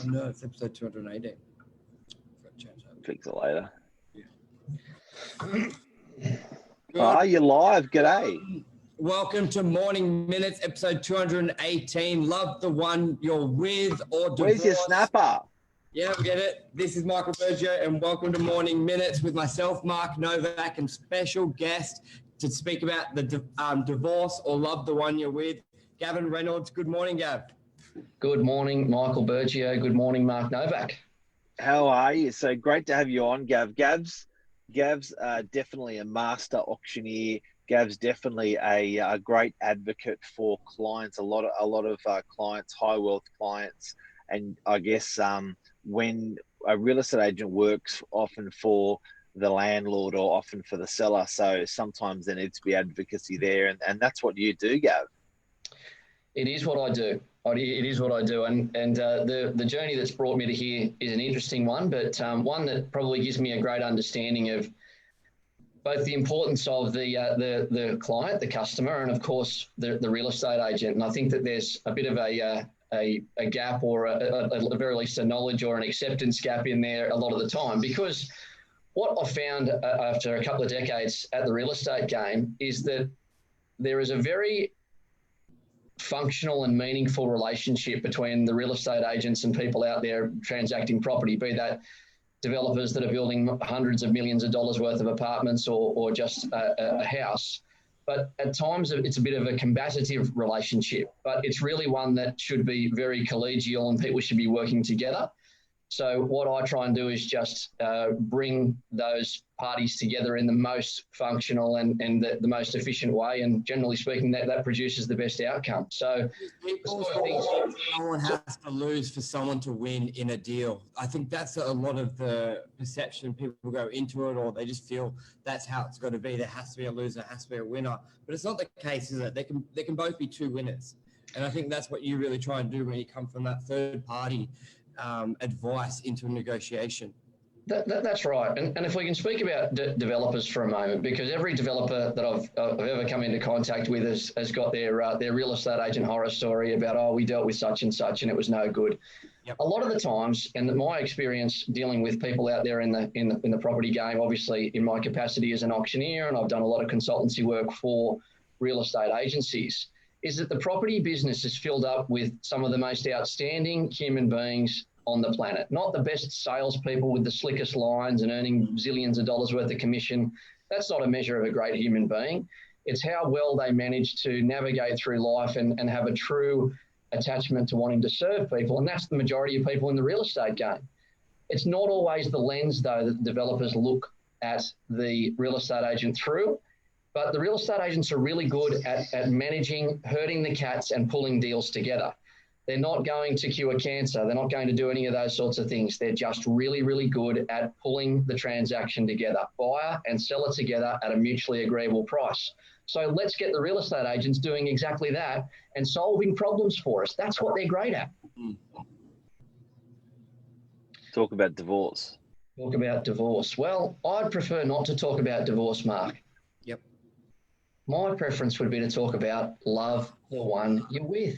Oh no, it's episode 218. Fix it later. Yeah. You're live. G'day. Welcome to Morning Minutes, episode 218. Love the one you're with or divorced. Where's your snapper? Yeah, we get it. This is Michael Bergio, and welcome to Morning Minutes with myself, Mark Novak, and special guest to speak about the divorce or love the one you're with, Gavin Reynolds. Good morning, Gav. Good morning, Michael Bergio. Good morning, Mark Novak. How are you? So great to have you on, Gav. Gav's definitely a master auctioneer. Gav's definitely a great advocate for clients. A lot of clients, high wealth clients, and I guess when a real estate agent works often for the landlord or often for the seller, so sometimes there needs to be advocacy there, and that's what you do, Gav. It is what I do. It is what I do, and the journey that's brought me to here is an interesting one, but one that probably gives me a great understanding of both the importance of the client, the customer, and of course the real estate agent. And I think that there's a bit of a gap, or at the very least a knowledge or an acceptance gap in there a lot of the time, because what I found after a couple of decades at the real estate game is that there is a very functional and meaningful relationship between the real estate agents and people out there transacting property, be that developers that are building hundreds of millions of dollars worth of apartments or just a house. But at times it's a bit of a combative relationship, but it's really one that should be very collegial and people should be working together. So what I try and do is just bring those parties together in the most functional and the most efficient way. And generally speaking, that produces the best outcome. So people think someone has to lose for someone to win in a deal. I think that's a lot of the perception. People go into it, or they just feel that's how it's got to be. There has to be a loser, there has to be a winner. But it's not the case, is it? They can both be two winners. And I think that's what you really try and do when you come from that third party advice into a negotiation. That's right. And if we can speak about developers for a moment, because every developer that I've ever come into contact with has got their real estate agent horror story about, oh, we dealt with such and such and it was no good. Yep. A lot of the times, and my experience dealing with people out there in the property game, obviously in my capacity as an auctioneer, and I've done a lot of consultancy work for real estate agencies, is that the property business is filled up with some of the most outstanding human beings on the planet. Not the best salespeople with the slickest lines and earning zillions of dollars worth of commission. That's not a measure of a great human being. It's how well they manage to navigate through life and have a true attachment to wanting to serve people. And that's the majority of people in the real estate game. It's not always the lens, though, that developers look at the real estate agent through. But the real estate agents are really good at managing, herding the cats and pulling deals together. They're not going to cure cancer. They're not going to do any of those sorts of things. They're just really, really good at pulling the transaction together, buyer and seller together at a mutually agreeable price. So let's get the real estate agents doing exactly that and solving problems for us. That's what they're great at. Talk about divorce. Talk about divorce. Well, I'd prefer not to talk about divorce, Mark. Yep. My preference would be to talk about love the one you're with.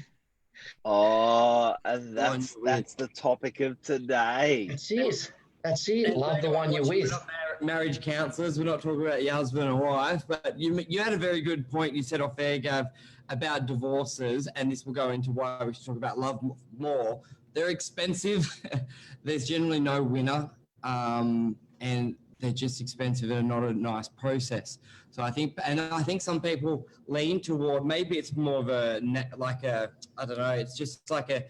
Oh, and that's the topic of today. That's it. Love the one you're with. We're not marriage counselors. We're not talking about your husband and wife. But you had a very good point you said off air, Gav, about divorces, and this will go into why we should talk about love more. They're expensive. There's generally no winner, and they're just expensive and not a nice process. So I think some people lean toward, maybe it's more of I don't know, it's just like a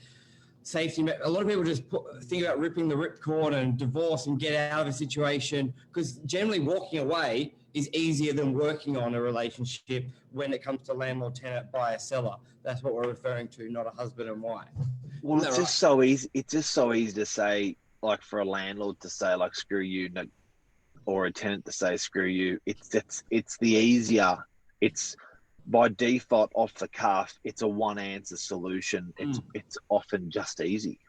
safety. A lot of people just think about ripping the ripcord and divorce and get out of a situation, because generally walking away is easier than working on a relationship when it comes to landlord-tenant, buyer-seller. That's what we're referring to, not a husband and wife. Well, it's just so easy. It's just so easy to say, like, for a landlord to say, like, screw you, no, or a tenant to say screw you. It's the easier. It's by default off the cuff. It's a one answer solution. It's often just easy.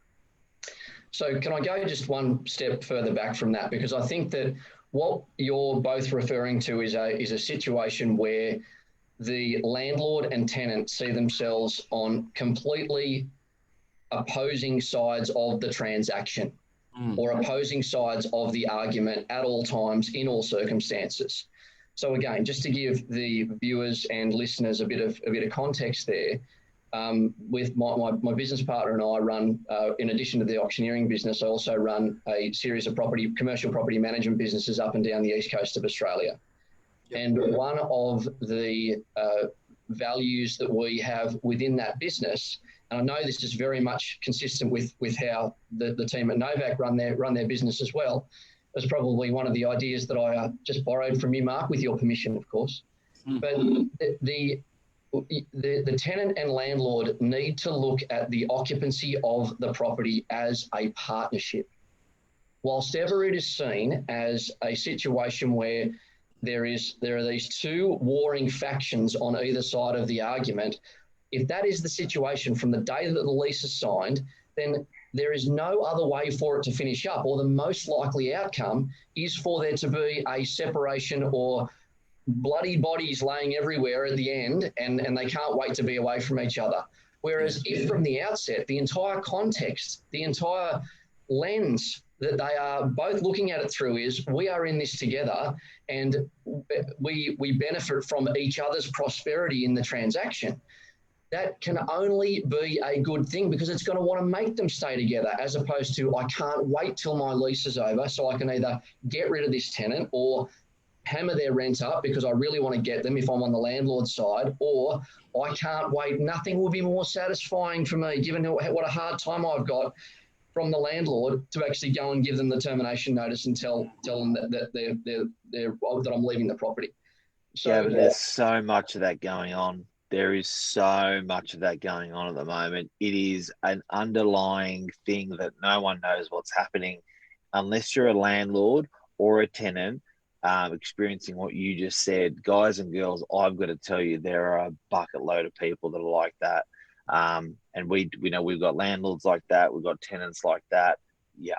So can I go just one step further back from that? Because I think that what you're both referring to is a situation where the landlord and tenant see themselves on completely opposing sides of the transaction or opposing sides of the argument at all times in all circumstances. So again, just to give the viewers and listeners a bit of context there, with my business partner and I run, in addition to the auctioneering business, I also run a series of commercial property management businesses up and down the east coast of Australia. Yep. And one of the values that we have within that business, and I know this is very much consistent with how the team at Novak run their business as well, is probably one of the ideas that I just borrowed from you, Mark, with your permission, of course. But the tenant and landlord need to look at the occupancy of the property as a partnership. Whilst ever it is seen as a situation where there are these two warring factions on either side of the argument, if that is the situation from the day that the lease is signed, then there is no other way for it to finish up, or the most likely outcome is for there to be a separation or bloody bodies laying everywhere at the end, and they can't wait to be away from each other. Whereas if from the outset, the entire context, the entire lens that they are both looking at it through is we are in this together and we benefit from each other's prosperity in the transaction, that can only be a good thing, because it's going to want to make them stay together, as opposed to I can't wait till my lease is over so I can either get rid of this tenant or hammer their rent up because I really want to get them if I'm on the landlord's side, or I can't wait. Nothing will be more satisfying for me, given what a hard time I've got from the landlord, to actually go and give them the termination notice and tell them that I'm leaving the property. So yeah, but there's so much of that going on. There is so much of that going on at the moment. It is an underlying thing that no one knows what's happening unless you're a landlord or a tenant experiencing what you just said. Guys and girls, I've got to tell you, there are a bucket load of people that are like that. And we know we've got landlords like that. We've got tenants like that. Yeah.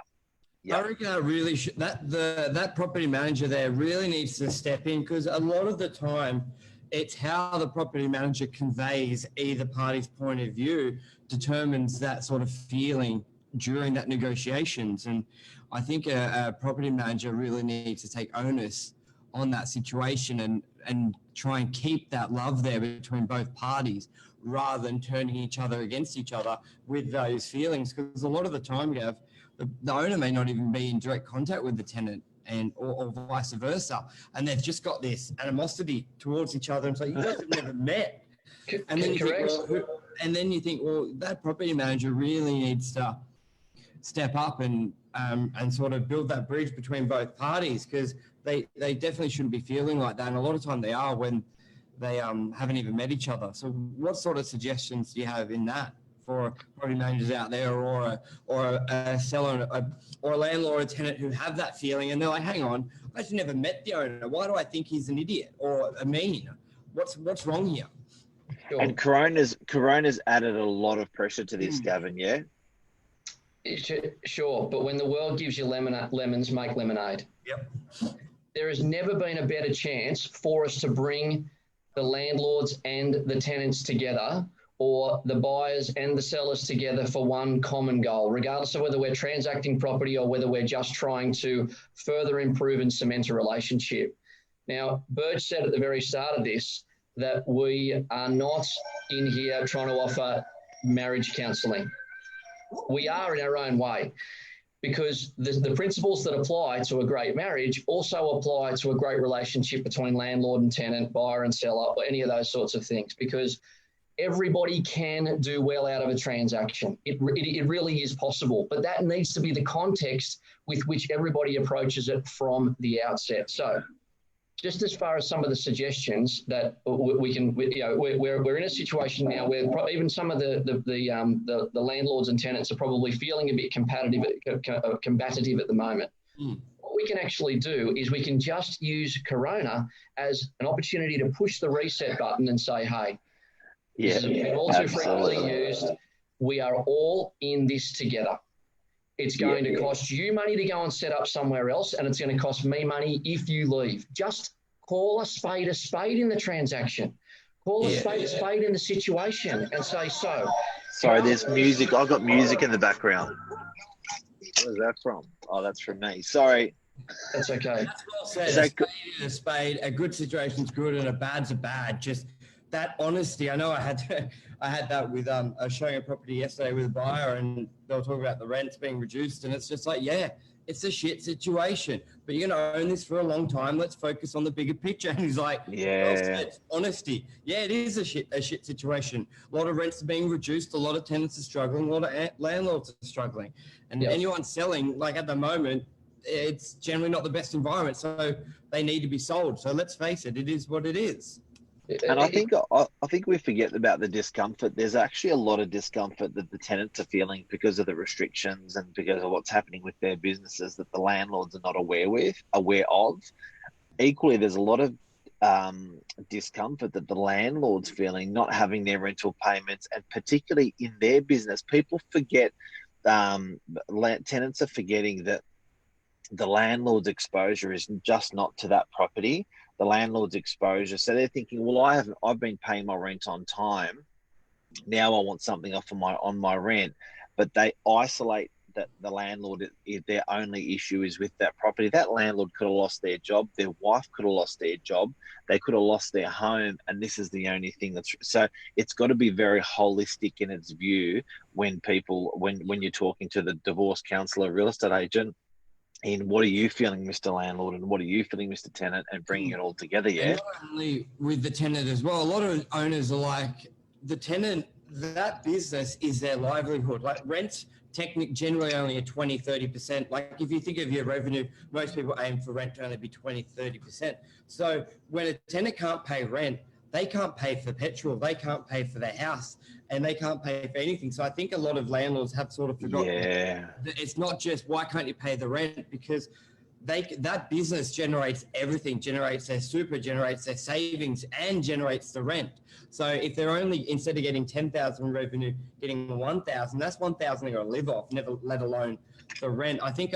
I reckon I really should, that property manager there really needs to step in, because a lot of the time it's how the property manager conveys either party's point of view determines that sort of feeling during that negotiations. And I think a property manager really needs to take onus on that situation and try and keep that love there between both parties, rather than turning each other against each other with those feelings. Because a lot of the time, Gav, the owner may not even be in direct contact with the tenant, or vice versa, and they've just got this animosity towards each other, and so you guys have never met. And then you think, well, that property manager really needs to step up and sort of build that bridge between both parties, because they definitely shouldn't be feeling like that, and a lot of time they are when they haven't even met each other. So what sort of suggestions do you have in that for property managers out there, or a seller or a landlord or tenant who have that feeling and they're like, hang on, I've actually never met the owner. Why do I think he's an idiot or a mean? What's wrong here? Sure. And Corona's added a lot of pressure to this, Gavin, yeah? Sure, but when the world gives you lemons, make lemonade. Yep. There has never been a better chance for us to bring the landlords and the tenants together, or the buyers and the sellers together for one common goal, regardless of whether we're transacting property or whether we're just trying to further improve and cement a relationship. Now, Burge said at the very start of this that we are not in here trying to offer marriage counselling. We are in our own way, because the principles that apply to a great marriage also apply to a great relationship between landlord and tenant, buyer and seller, or any of those sorts of things, because everybody can do well out of a transaction. It really is possible, but that needs to be the context with which everybody approaches it from the outset. So just as far as some of the suggestions that we can, we're in a situation now where even some of the landlords and tenants are probably feeling a bit combative at the moment. What we can actually do is we can just use Corona as an opportunity to push the reset button and say, hey, this has been all too frequently used. We are all in this together. It's going to cost you money to go and set up somewhere else, and it's going to cost me money if you leave. Just call a spade in the transaction. Call a spade in the situation and say, so Sorry, there's music. I've got music in the background. Where's that from? Oh, that's from me. Sorry. That's okay. That's well said. A spade is a spade. A good situation's good and a bad's a bad. Just that honesty. I know I had that with I was showing a property yesterday with a buyer, and they were talking about the rents being reduced, and it's just like, yeah, it's a shit situation, but you're going to own this for a long time. Let's focus on the bigger picture. And he's like, yeah, well, honesty. Yeah, it is a shit situation. A lot of rents are being reduced. A lot of tenants are struggling. A lot of landlords are struggling. And anyone selling, like at the moment, it's generally not the best environment. So they need to be sold. So let's face it, it is what it is. And I think we forget about the discomfort. There's actually a lot of discomfort that the tenants are feeling because of the restrictions and because of what's happening with their businesses that the landlords are not aware of. Equally, there's a lot of discomfort that the landlord's feeling, not having their rental payments, and particularly in their business. People forget, tenants are forgetting that the landlord's exposure is just not to that property. The landlord's exposure. So they're thinking, well, I've been paying my rent on time. Now I want something off of my rent. But they isolate that the landlord, if their only issue is with that property. That landlord could have lost their job. Their wife could have lost their job. They could have lost their home. And this is the only thing so it's got to be very holistic in its view when you're talking to the divorce counsellor, real estate agent, in what are you feeling, Mr. Landlord, and what are you feeling, Mr. Tenant, and bringing it all together, yeah? And not only with the tenant as well, a lot of owners are like, the tenant, that business is their livelihood. Like rent's generally only a 20, 30%. Like if you think of your revenue, most people aim for rent to only be 20, 30%. So when a tenant can't pay rent, they can't pay for petrol, they can't pay for their house, and they can't pay for anything. So I think a lot of landlords have sort of forgotten that it's not just why can't you pay the rent, because that business generates everything, generates their super, generates their savings, and generates the rent. So if they're only, instead of getting 10,000 revenue, getting 1,000, that's 1,000 they're going to live off, never let alone the rent. I think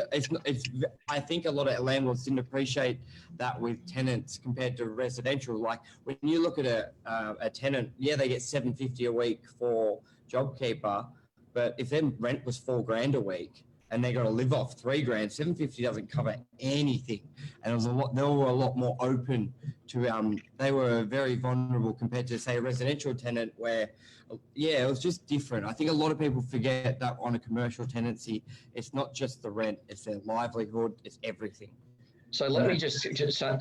I think a lot of landlords didn't appreciate that with tenants compared to residential. Like when you look at a tenant, yeah, they get $750 a week for JobKeeper, but if their rent was $4,000 a week and they got to live off $3,000, $750 doesn't cover anything. And they were a lot more open to they were very vulnerable compared to, say, a residential tenant where, yeah, it was just different. I think a lot of people forget that on a commercial tenancy, it's not just the rent, it's their livelihood, it's everything. So let me just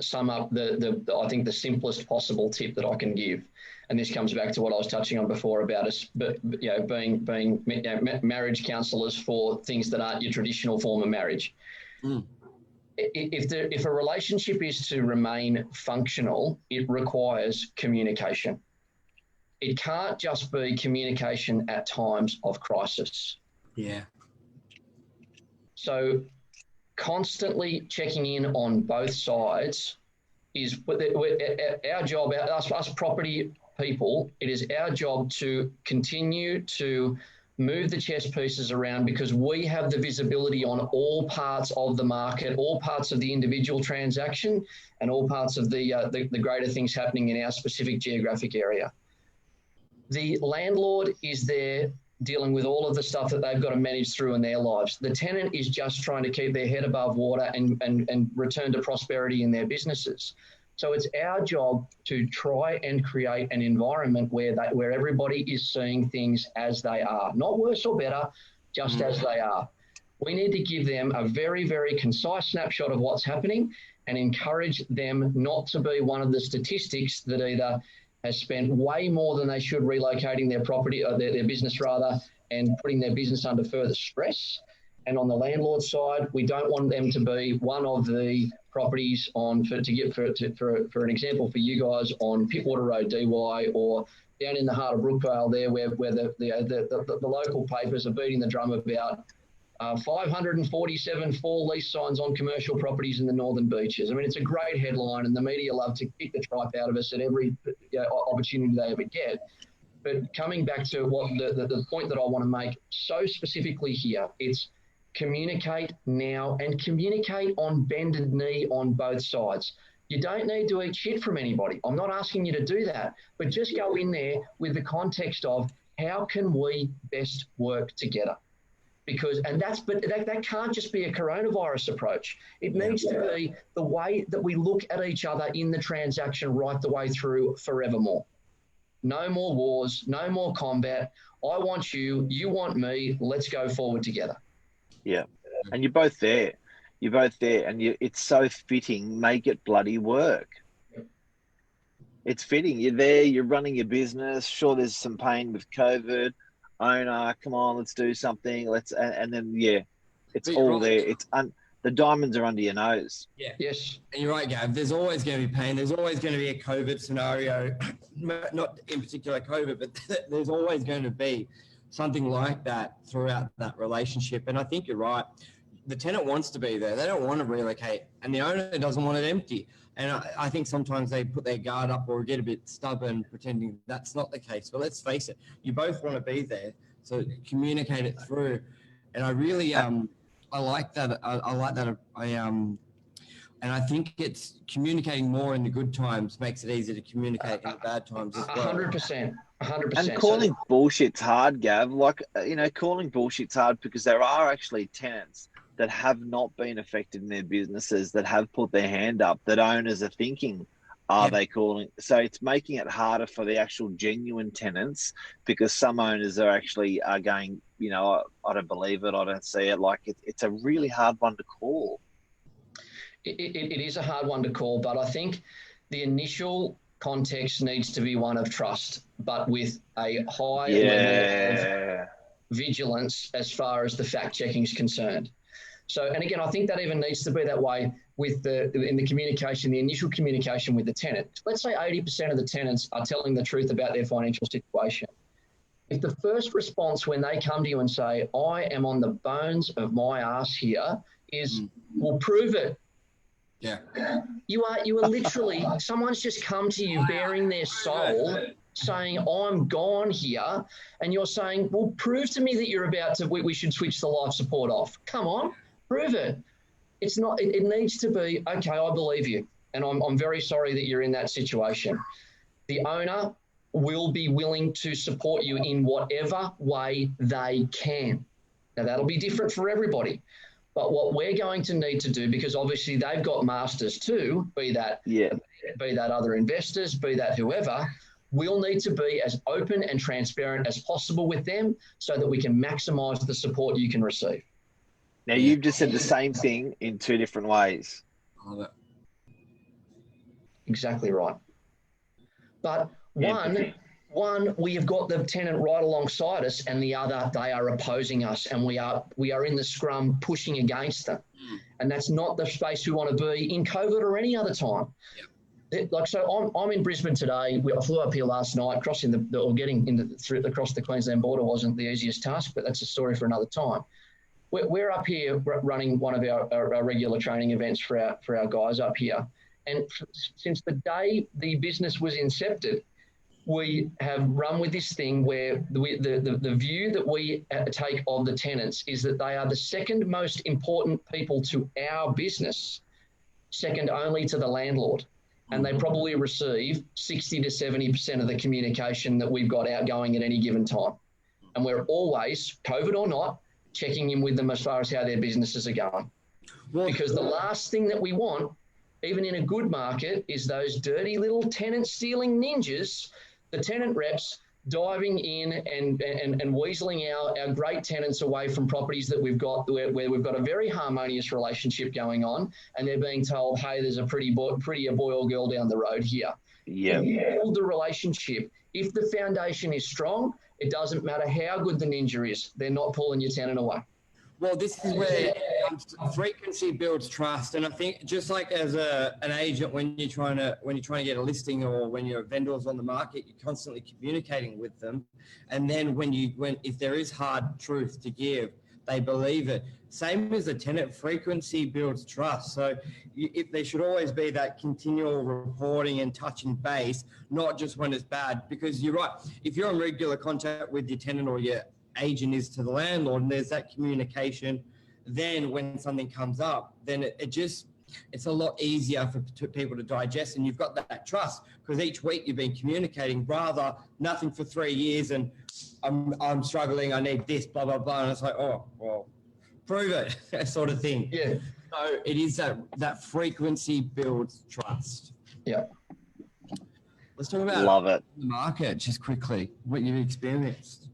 sum up I think the simplest possible tip that I can give, and this comes back to what I was touching on before about us, being marriage counsellors for things that aren't your traditional form of marriage. Mm. If a relationship is to remain functional, it requires communication. It can't just be communication at times of crisis. Yeah. So constantly checking in on both sides is our job, us property people. It is our job to continue to move the chess pieces around, because we have the visibility on all parts of the market, all parts of the individual transaction, and all parts of the greater things happening in our specific geographic area. The landlord is there dealing with all of the stuff that they've got to manage through in their lives. The tenant is just trying to keep their head above water and return to prosperity in their businesses. So it's our job to try and create an environment where everybody is seeing things as they are, not worse or better, just as they are. We need to give them a very, very concise snapshot of what's happening and encourage them not to be one of the statistics that either has spent way more than they should relocating their property, or their business rather, and putting their business under further stress. And on the landlord side, we don't want them to be one of the properties for an example for you guys on Pittwater Road, DY, or down in the heart of Brookvale there, where the local papers are beating the drum about 547 fall lease signs on commercial properties in the Northern Beaches. I mean, it's a great headline, and the media love to kick the tripe out of us at every opportunity they ever get. But coming back to what the point that I want to make so specifically here, it's communicate now, and communicate on bended knee on both sides. You don't need to eat shit from anybody. I'm not asking you to do that, but just go in there with the context of, how can we best work together? Because, and but that can't just be a coronavirus approach. It needs to be the way that we look at each other in the transaction right the way through forevermore. No more wars, no more combat. I want you, you want me, let's go forward together. Yeah, and you're both there. You're both there, and it's so fitting. Make it bloody work. It's fitting. You're there, you're running your business. Sure, there's some pain with COVID. Owner, come on, let's do something. And then, it's all there. The diamonds are under your nose. Yeah. Yes. And you're right, Gav. There's always going to be pain. There's always going to be a COVID scenario, not in particular COVID, but there's always going to be something like that throughout that relationship. And I think you're right. The tenant wants to be there. They don't want to relocate, and the owner doesn't want it empty. And I think sometimes they put their guard up or get a bit stubborn, pretending that's not the case. But let's face it, you both want to be there, so communicate it through. And I really, I like that. I like that. And I think it's communicating more in the good times makes it easier to communicate in the bad times as well. 100%. 100%. And calling bullshit's hard, Gav. Like, calling bullshit's hard because there are actually tenants that have not been affected in their businesses, that have put their hand up, that owners are thinking, are they calling? So it's making it harder for the actual genuine tenants, because some owners are actually going, I don't believe it, I don't see it. Like, it's a really hard one to call. It is a hard one to call, but I think the initial context needs to be one of trust, but with a high level of vigilance as far as the fact checking is concerned. So, and again, I think that even needs to be that way with in the communication, the initial communication with the tenant. Let's say 80% of the tenants are telling the truth about their financial situation. If the first response when they come to you and say, I am on the bones of my ass here, is, well, prove it. Yeah. You are literally, someone's just come to you bearing their soul, saying, I'm gone here. And you're saying, well, prove to me that you're about to, we should switch the life support off. Come on, prove it. It's not, it needs to be, okay, I believe you. And I'm very sorry that you're in that situation. The owner will be willing to support you in whatever way they can. Now, that'll be different for everybody. But what we're going to need to do, because obviously they've got masters too, be that other investors, be that whoever, we'll need to be as open and transparent as possible with them so that we can maximise the support you can receive. Now, you've just said the same thing in two different ways. I love it. Exactly right. But one, we have got the tenant right alongside us, and the other, they are opposing us, and we are in the scrum pushing against them. And that's not the space we want to be in COVID or any other time. Like, so I'm in Brisbane today. I flew up here last night, crossing across the Queensland border wasn't the easiest task, but that's a story for another time. We're up here running one of our regular training events for our guys up here. And since the day the business was incepted, we have run with this thing where the view that we take of the tenants is that they are the second most important people to our business, second only to the landlord. And they probably receive 60 to 70% of the communication that we've got outgoing at any given time. And we're always, COVID or not, checking in with them as far as how their businesses are going. Because the last thing that we want, even in a good market, is those dirty little tenant stealing ninjas, the tenant reps diving in and weaseling our great tenants away from properties that we've got where we've got a very harmonious relationship going on, and they're being told, hey, there's a prettier boy or girl down the road here. Yeah. Build the relationship. If the foundation is strong, it doesn't matter how good the ninja is, they're not pulling your tenant away. Well, this is where frequency builds trust, and I think just like as an agent, when you're trying to get a listing, or when your vendor's on the market, you're constantly communicating with them, and then if there is hard truth to give, they believe it. Same as the tenant, frequency builds trust. So if there should always be that continual reporting and touching base, not just when it's bad, because you're right. If you're in regular contact with your tenant or your agent is to the landlord, and there's that communication, then when something comes up, then it's a lot easier for people to digest, and you've got that trust because each week you've been communicating, rather nothing for 3 years and I'm struggling, I need this, blah, blah, blah. And it's like, oh, well, prove it, sort of thing. Yeah. So it is that frequency builds trust. Yeah. Let's talk about Love it. the market just quickly, what you've experienced.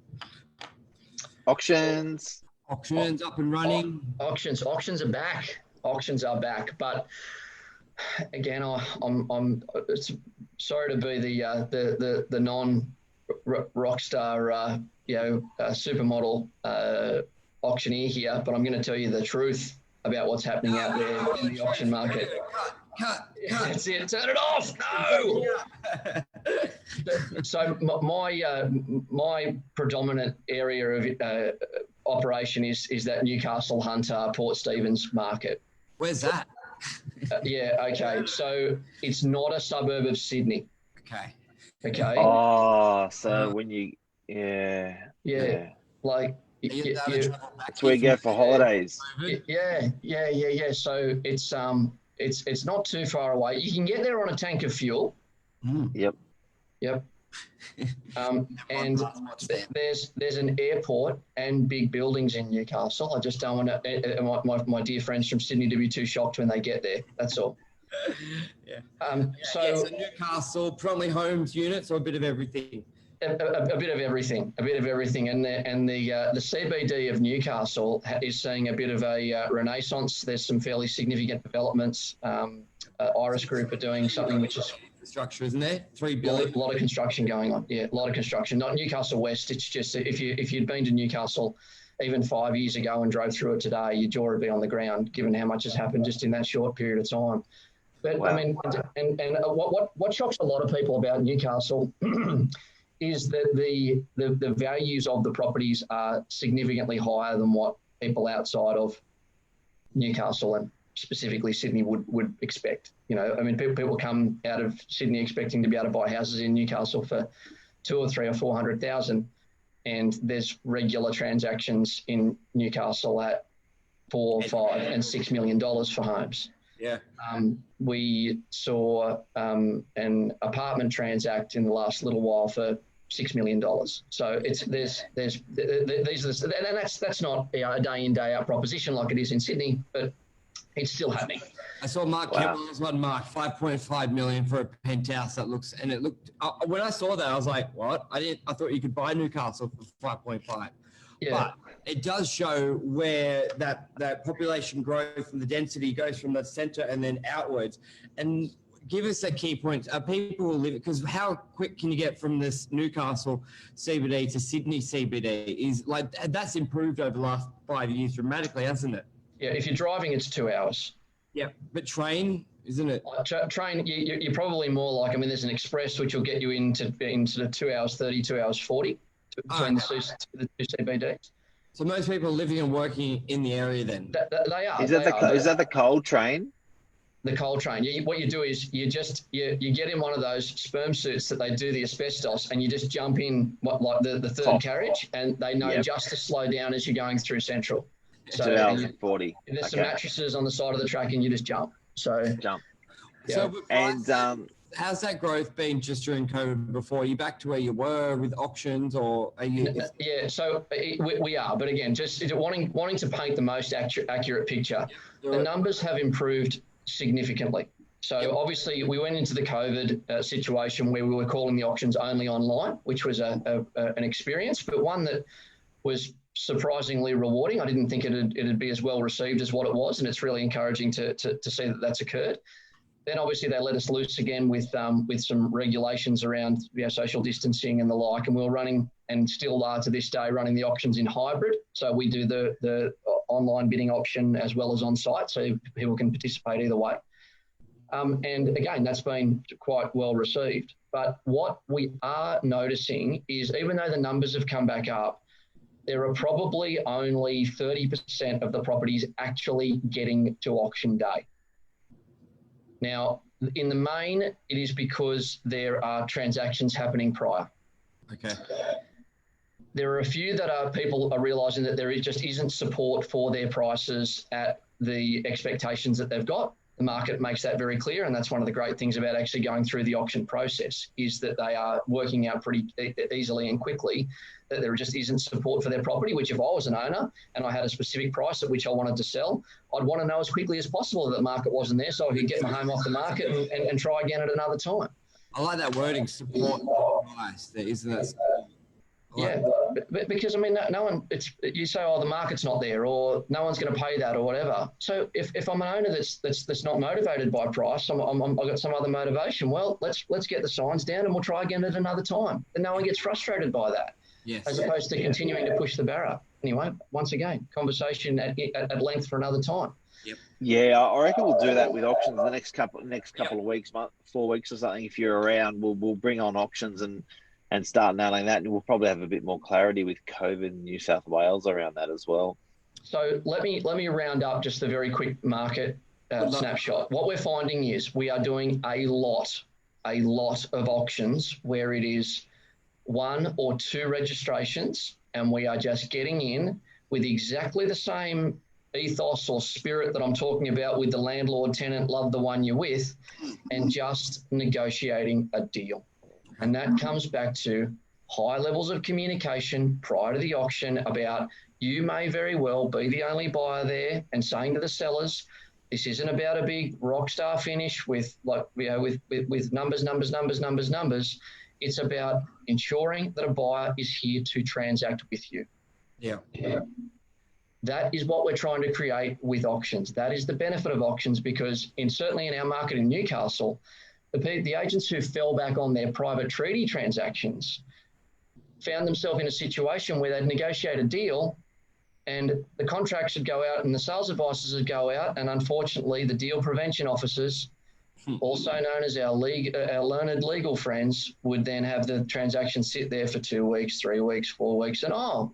Auctions Up and running. Auctions are back. Auctions are back, but again, I'm sorry to be the non rock star supermodel auctioneer here, but I'm going to tell you the truth about what's happening out there in the auction market. Cut. That's it. Turn it off. No. So my predominant area of operation is that Newcastle, Hunter, Port Stephens market. Where's that? Okay. So it's not a suburb of Sydney. Okay. Oh, so when you like that's where you go for holidays. Yeah. So it's not too far away. You can get there on a tank of fuel. Yep. And there's an airport and big buildings in Newcastle. I just don't want my dear friends from Sydney to be too shocked when they get there. That's all. So Newcastle, probably homes units or a bit of everything. A bit of everything, and the CBD of Newcastle is seeing a bit of a renaissance. There's some fairly significant developments. Iris Group are doing something which is structure, isn't there? $3 billion. A lot of construction going on. Yeah, a lot of construction. Not Newcastle West. It's just if you'd been to Newcastle even 5 years ago and drove through it today, your jaw would be on the ground, given how much has happened just in that short period of time. But wow. I mean, and what shocks a lot of people about Newcastle is that the values of the properties are significantly higher than what people outside of Newcastle and specifically Sydney would expect. You know, I mean, people come out of Sydney expecting to be able to buy houses in Newcastle for 200 or 300 or 400,000, and there's regular transactions in Newcastle at $4, $5, and $6 million for homes. Yeah. We saw an apartment transact in the last little while for $6 million. So these are and that's not a day in, day out proposition like it is in Sydney, but it's still happening. I saw Mark Kemmell's one mark, $5.5 million for a penthouse it looked. When I saw that, I was like, what? I thought you could buy Newcastle for 5.5. Yeah. But it does show where that population growth and the density goes from the centre and then outwards. And give us a key point. People will live, because how quick can you get from this Newcastle CBD to Sydney CBD? Is like that's improved over the last 5 years dramatically, hasn't it? Yeah, if you're driving, it's 2 hours. Yeah, but train, isn't it? Train, you're probably more like, I mean, there's an express which will get you into the 2 hours 30, 2 hours 40 between the two CBDs. So most people are living and working in the area then? They are. Is that the coal train? The coal train. What you do is you get in one of those sperm suits that they do the asbestos, and you just jump in like the third carriage, and they know just to slow down as you're going through Central. So 2 hours and 40. There's some mattresses on the side of the track, and you just jump. So jump. Yeah. So and how's that growth been just during COVID before? Are you back to where you were with auctions, or are you? Yeah, so we are, but again, just wanting to paint the most accurate picture. The numbers have improved significantly. So obviously we went into the COVID situation where we were calling the auctions only online, which was an experience, but one that was surprisingly rewarding. I didn't think it'd be as well received as what it was, and it's really encouraging to see that that's occurred. Then obviously they let us loose again with some regulations around social distancing and the like, and we were running, and still are to this day, running the auctions in hybrid. So we do the online bidding auction as well as on site, so people can participate either way. And again, that's been quite well received. But what we are noticing is, even though the numbers have come back up, there are probably only 30% of the properties actually getting to auction day. Now, in the main, it is because there are transactions happening prior. Okay. There are a few that people are realising that there just isn't support for their prices at the expectations that they've got. The market makes that very clear, and that's one of the great things about actually going through the auction process, is that they are working out pretty easily and quickly that there just isn't support for their property, which if I was an owner and I had a specific price at which I wanted to sell, I'd want to know as quickly as possible that the market wasn't there so I could get my home off the market and try again at another time. I like that wording, support price. There isn't that. Yeah, but because I mean, no one. You say, oh, the market's not there, or no one's going to pay that, or whatever. So if I'm an owner that's not motivated by price, I've got some other motivation. Well, let's get the signs down, and we'll try again at another time. And no one gets frustrated by that. Yes. As opposed to continuing to push the barrier. Anyway, once again, conversation at length for another time. Yep. Yeah, I reckon we'll do that with auctions the next couple of weeks, 4 weeks or something. If you're around, we'll bring on auctions and start nailing that, and we'll probably have a bit more clarity with COVID in New South Wales around that as well. So let me round up just a very quick market snapshot. What we're finding is we are doing a lot of auctions where it is 1 or 2 registrations, and we are just getting in with exactly the same ethos or spirit that I'm talking about with the landlord tenant, love the one you're with, and just negotiating a deal. And that comes back to high levels of communication prior to the auction about you may very well be the only buyer there, and saying to the sellers, this isn't about a big rock star finish with with numbers. It's about ensuring that a buyer is here to transact with you. Yeah. That is what we're trying to create with auctions. That is the benefit of auctions, because certainly in our market in Newcastle, the agents who fell back on their private treaty transactions found themselves in a situation where they'd negotiate a deal and the contracts would go out and the sales advisors would go out, and unfortunately the deal prevention officers, also known as our learned legal friends, would then have the transaction sit there for 2 weeks, 3 weeks, 4 weeks, and oh,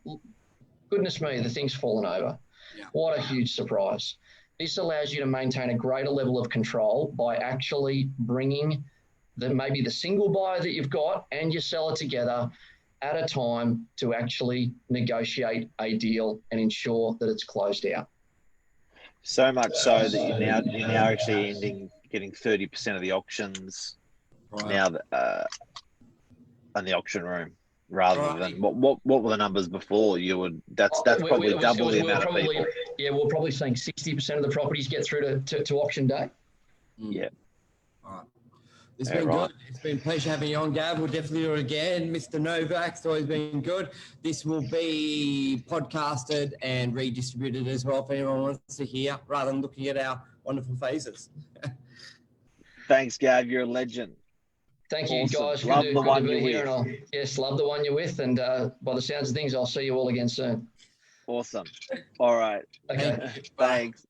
goodness me, the thing's fallen over. Yeah. What a huge surprise. This allows you to maintain a greater level of control by actually bringing maybe the single buyer that you've got and your seller together at a time to actually negotiate a deal and ensure that it's closed out. So much so that you're now actually getting 30% of the auctions now in the auction room, rather than what were the numbers before? That's probably double the amount of people. Yeah, we're probably saying 60% of the properties get through to auction day. Yeah. All right. It's been good. It's been a pleasure having you on, Gav. We'll definitely do it again. Mr. Novak's always been good. This will be podcasted and redistributed as well if anyone wants to hear, rather than looking at our wonderful faces. Thanks, Gav. You're a legend. Thank you, guys. Love the one you're with. Yes, love the one you're with. And by the sounds of things, I'll see you all again soon. Awesome. All right. Okay. Thanks.